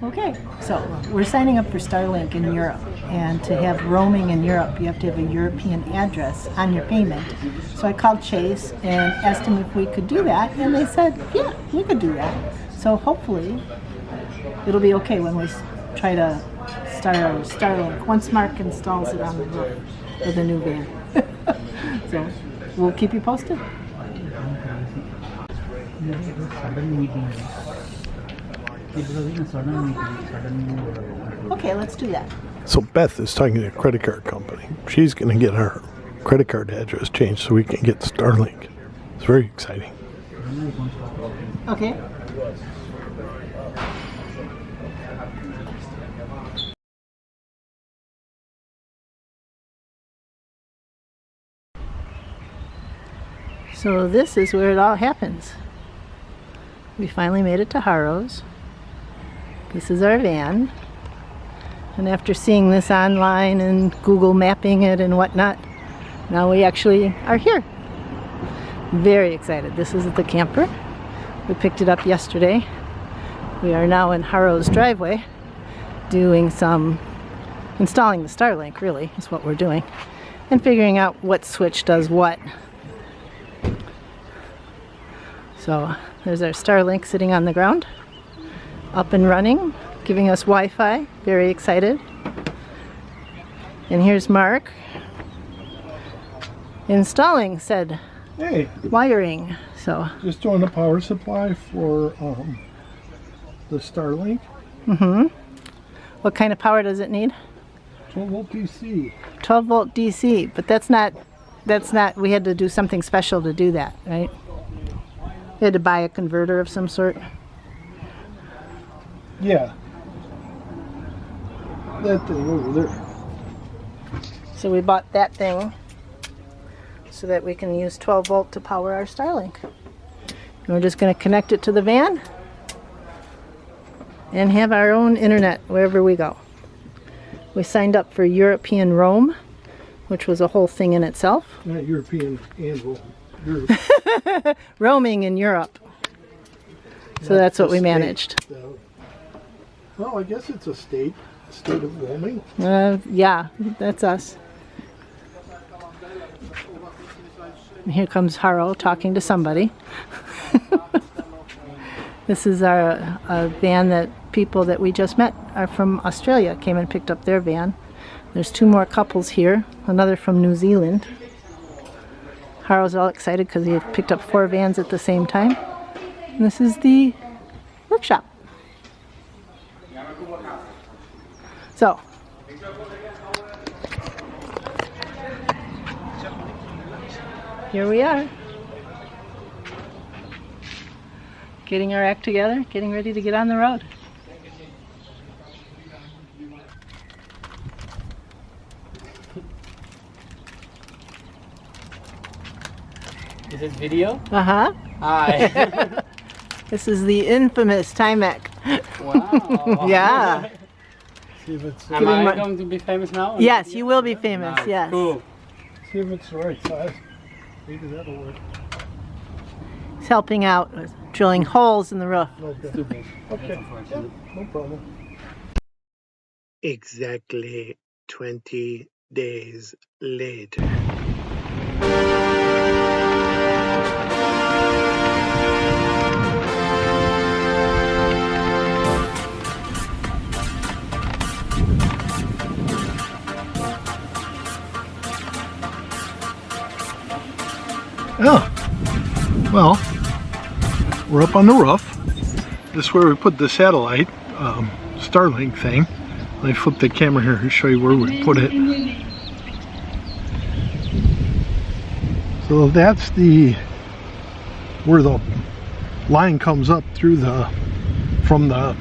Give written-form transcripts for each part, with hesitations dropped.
Okay, so we're signing up for Starlink in Europe, and to have roaming in Europe, you have to have a European address on your payment. So I called Chase and asked them if we could do that, and they said, yeah, we could do that. So hopefully it'll be okay when we try to start our Starlink, once Mark installs it on the roof of the new van. So we'll keep you posted. Okay, let's do that. So Beth is talking to a credit card company. She's going to get our credit card address changed so we can get Starlink. It's very exciting. Okay. So this is where it all happens. We finally made it to Harrow's. This is our van. And after seeing this online and Google mapping it and whatnot, now we actually are here. Very excited. This is the camper. We picked it up yesterday. We are now in Harrow's driveway doing some installing the Starlink, really, is what we're doing, and figuring out what switch does what. So there's our Starlink sitting on the ground, up and running, giving us Wi-Fi. Very excited. And here's Mark installing said wiring. So Just doing the power supply for the Starlink. What kind of power does it need? 12 volt DC. 12 volt DC, but that's not, we had to do something special to do that, right? We had to buy a converter of some sort. Yeah. That thing over there. So we bought that thing so that we can use 12 volt to power our Starlink. And we're just going to connect it to the van and have our own internet wherever we go. We signed up for European Roam, which was a whole thing in itself. Not European anvil. Roaming in Europe. So that's what we managed. Well, I guess it's a state of roaming. Yeah, that's us. And here comes Harrow talking to somebody. This is a van that people that we just met are from Australia came and picked up their van. There's two more couples here, another from New Zealand. Harrow's all excited because he picked up 4 vans at the same time. And this is the workshop. So, here we are. Getting our act together, getting ready to get on the road. Is this video? Uh-huh. Hi. This is the infamous Timex. Wow. Yeah. See if it's Am I going to be famous now? Yes, you will be famous, Nice. yes. Cool. see if it's the right size. Maybe that'll work. He's helping out with drilling holes in the roof. Okay. Stupid. Okay. Yeah, no problem. Exactly 20 days later. Oh, well, we're up on the roof. This is where we put the satellite Starlink thing. Let me flip the camera here and show you where we put it. So that's where the line comes up through from the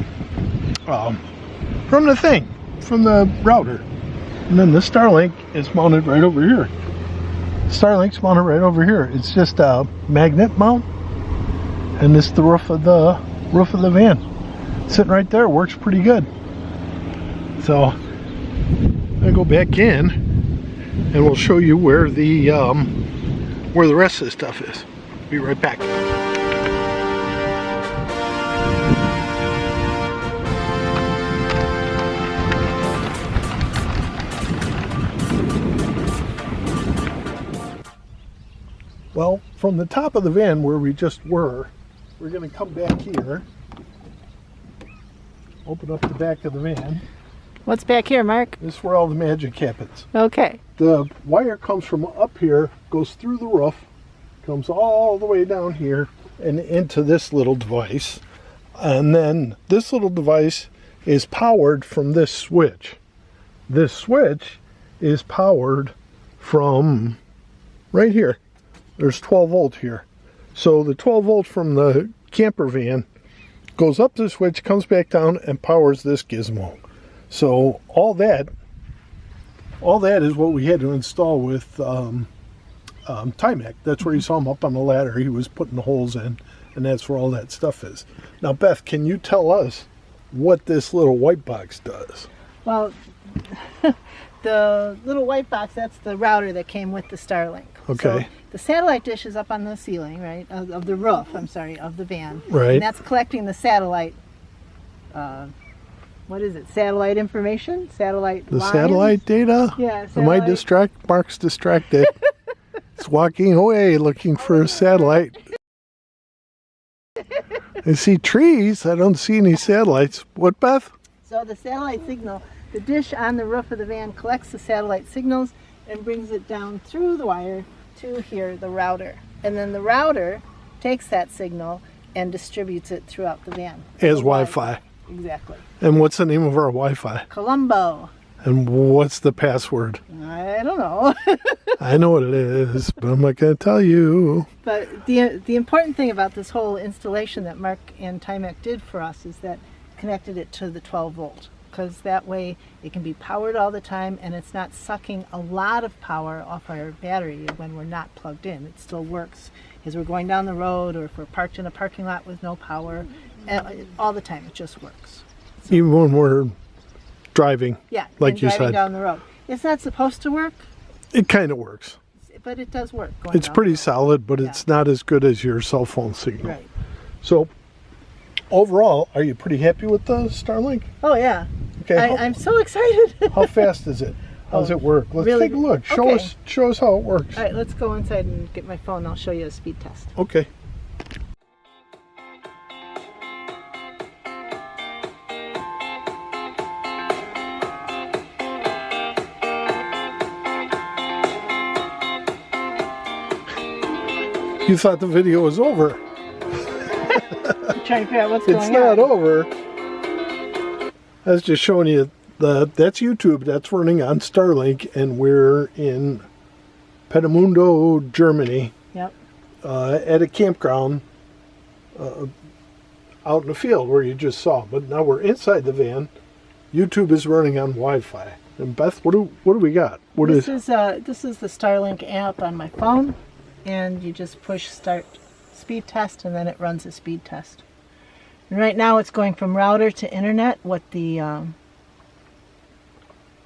router, and then the Starlink is mounted right over here. Starlink's mounted right over here. It's just a magnet mount, and this is the roof of the van. Sitting right there, works pretty good. So I'm gonna go back in, and we'll show you where the rest of the stuff is. Be right back. Well, from the top of the van where we just were, we're going to come back here. Open up the back of the van. What's back here, Mark? This is where all the magic happens. Okay. The wire comes from up here, goes through the roof, comes all the way down here and into this little device. And then this little device is powered from this switch. This switch is powered from right here. There's 12 volt here. So the 12 volt from the camper van goes up the switch, comes back down, and powers this gizmo. So all that is what we had to install with Timac. That's where you saw him up on the ladder. He was putting the holes in, and that's where all that stuff is. Now, Beth, can you tell us what this little white box does? Well, the little white box, that's the router that came with the Starlink. Okay. So the satellite dish is up on the ceiling, right, of the roof, of the van. Right. And that's collecting the satellite, what is it, satellite information? Satellite The lines? satellite data? Yeah, Am I satellite. Mark's distracted. He's walking away looking for a satellite. I see trees. I don't see any satellites. What, Beth? So the satellite signal, the dish on the roof of the van collects the satellite signals and brings it down through the wire to here, the router. And then the router takes that signal and distributes it throughout the van. As The Wi-Fi. Exactly. And what's the name of our Wi-Fi? Colombo. And what's the password? I don't know. I know what it is, but I'm not going to tell you. But the important thing about this whole installation that Mark and Timac did for us is that connected it to the 12 volt. Because that way it can be powered all the time and it's not sucking a lot of power off our battery when we're not plugged in. It still works as we're going down the road or if we're parked in a parking lot with no power. All the time it just works. Even when we're driving, Yeah, like and you driving said. down the road. It's not supposed to work, It kind of works. but it does work. Going It's down pretty the road. solid, but Yeah. it's not as good as your cell phone signal. Right. So, overall, are you pretty happy with the Starlink? Oh yeah. Okay. I'm so excited. How fast is it? How does it work? Let's really- take a look. Show okay. us how it works. All right, let's go inside and get my phone. I'll show you a speed test. Okay. You thought the video was over. I'm trying to figure out what's It's going not on. over. I was just showing you that's YouTube. That's running on Starlink, and we're in Peenemünde, Germany, Yep. at a campground out in the field where you just saw. But now we're inside the van. YouTube is running on Wi-Fi. And Beth, what do we got? This is the Starlink app on my phone, and you just push start speed test, and then it runs a speed test. And right now it's going from router to internet. What the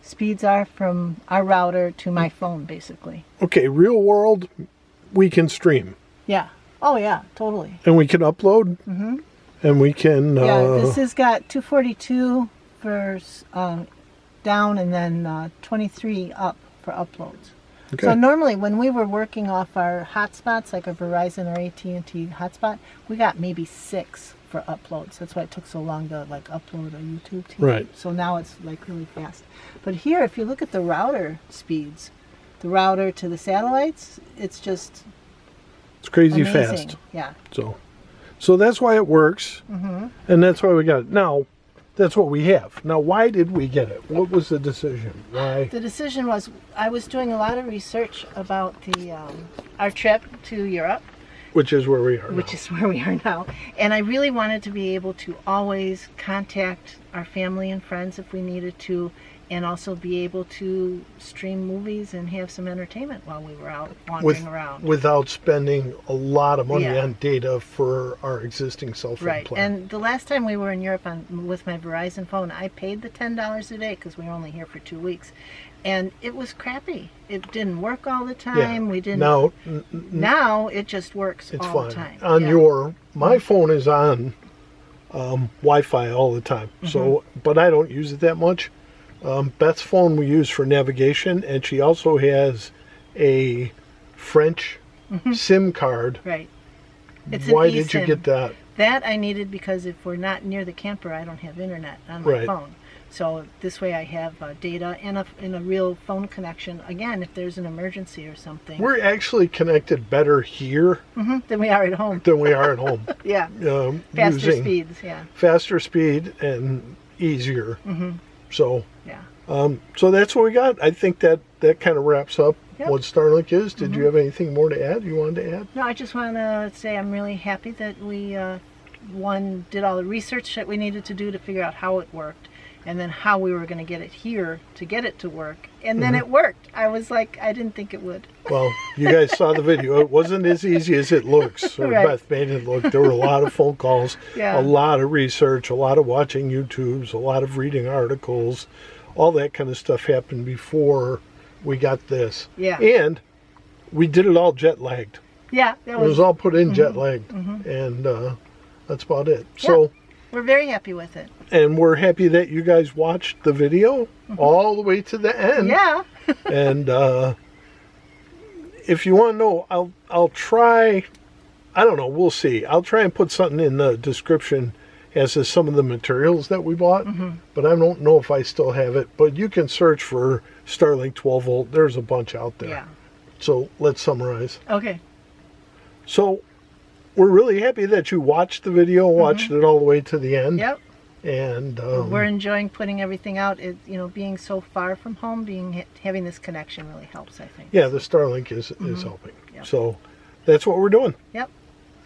speeds are from our router to my phone, basically. Okay, real world, we can stream. Yeah. Oh yeah, totally. And we can upload. Mm-hmm. And we can... Yeah, this has got 242 for down and then 23 up for uploads. Okay. So normally when we were working off our hotspots, like a Verizon or AT&T hotspot, we got maybe 6 for uploads. That's why it took so long to like upload a YouTube TV. Right. So now it's like really fast. But here, if you look at the router speeds, the router to the satellites, it's just It's crazy amazing. fast. Yeah. So that's why it works. Mm-hmm. And that's why we got it. Now, that's what we have. Now, why did we get it? What was the decision? Why? The decision was I was doing a lot of research about the our trip to Europe, Which is where we are now. which is where we are now. And I really wanted to be able to always contact our family and friends if we needed to, and also be able to stream movies and have some entertainment while we were out wandering around. Without spending a lot of money Yeah. on data for our existing cell phone Right. plan. And the last time we were in Europe with my Verizon phone, I paid the $10 a day because we were only here for 2 weeks. And it was crappy. It didn't work all the time. We didn't. Now it just works it's all fine. the time. On Yeah. my phone is on Wi-Fi all the time. So, but I don't use it that much. Beth's phone we use for navigation, and she also has a French SIM card. Right. It's Why an did you eSIM. get that? That I needed because if we're not near the camper, I don't have internet on my Right. phone. So this way I have data and a real phone connection. Again, if there's an emergency or something, We're actually connected better here than we are at home. than we are at home. Yeah. Faster Using speeds, yeah. faster speed and easier. So, Yeah. so that's what we got. I think that kind of wraps up Yep. what Starlink is. Did you have anything more to add? You wanted to add? No, I just want to say I'm really happy that we, one, did all the research that we needed to do to figure out how it worked, and then how we were going to get it here to get it to work. And then it worked. I was like, I didn't think it would. Well, you guys saw the video. It wasn't as easy as it looks, or Right. Beth made it look. There were a lot of phone calls, Yeah. a lot of research, a lot of watching YouTubes, a lot of reading articles. All that kind of stuff happened before we got this. Yeah. And we did it all jet lagged. Yeah, that It was was. all put in jet lagged. And that's about it. So, We're very happy with it. and we're happy that you guys watched the video all the way to the end. Yeah. And if you want to know, I'll try. I don't know. We'll see. I'll try and put something in the description as to some of the materials that we bought. But I don't know if I still have it. But you can search for Starlink 12 volt. There's a bunch out there. Yeah. So let's summarize. Okay. So we're really happy that you watched the video, watched it all the way to the end. Yep. And We're enjoying putting everything out. It, being so far from home, having this connection really helps, I think. yeah, the Starlink is helping. Yep. So that's what we're doing. Yep.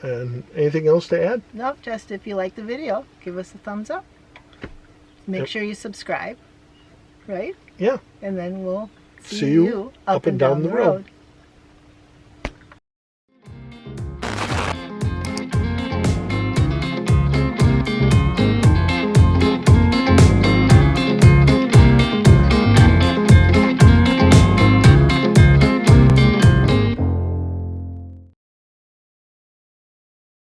And anything else to add? No, just if you like the video, give us a thumbs up. Make Yep. sure you subscribe, right? Yeah. And then we'll See you up and down the road.